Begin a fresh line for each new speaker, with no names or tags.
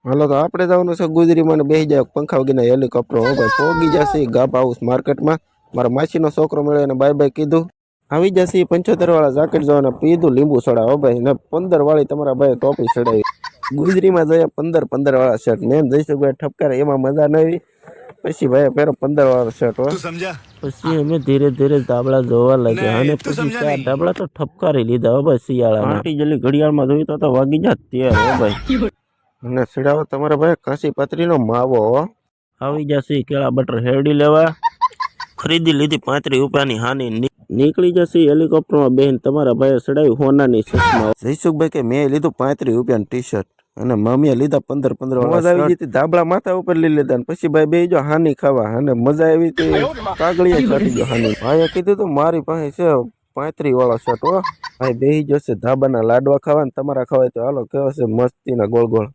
હાલો તો આપણે જવાનું છે ગુજરીમાં ને બેસી જાય પંખા વગીના હેલિકોપ્ટર. હો ભાઈ પોગી જશે ગાભા હાઉસ માર્કેટમાં. મારા માસીનો છોકરો મળ્યો એને બાય બાય કીધું. આવી જશે 75 વાળા જાકેટ જોવાના પીધું લીંબુ સડા. હો ભાઈ ને 15 વાળી તમારા ભાઈ ટોપી ચડાવી. ગુજરીમાં જઈએ 15 વાળા શર્ટ મેં જઈશું ભાઈ ઠપકારે એમાં મજા ન આવી. પછી ભાઈ પેરો 15 વાળો શર્ટ. હો પછી અમે ધીરે ધીરે ધાબળા જોવા લાગ્યા અને પછી 4 ધાબળા તો ઠપકારી લીધા. હો ભાઈ શિયાળા આટી જલ્દી ઘડિયાળમાં જોઈ તો વાગી જાત ત્યાં. હો ભાઈ અને છેડાવો તમારા ભાઈ કાશી પાત્રીનો માવો. આવી જશે કેળા બટર હેરડી લેવા. ખરીદી લીધી 35 રૂપિયાની હાની. નીકળી જશે હેલિકોપ્ટરમાં બેન તમારા ભાઈ ચડાવી હોનાની ચશ્મા. જયસુખભાઈ કે મેં લીધું 35 રૂપિયાની ટી શર્ટ અને મમ્મીએ લીધા 15 મજા આવી જતી ધાબળા માથા ઉપર લઈ લીધા ને પછી ભાઈ બે જો હાની ખાવા અને મજા આવી તે કાગળિયા કાઢી ગયો હાની. ભાઈએ કીધું તો મારી પાસે છે 35 વાળો શર્ટ. હો ભાઈ બેહી જશે ધાબાના લાડવા ખાવા ને તમારા ખાવાય તો હાલો કેવા છે મસ્તીના ગોળ ગોળ.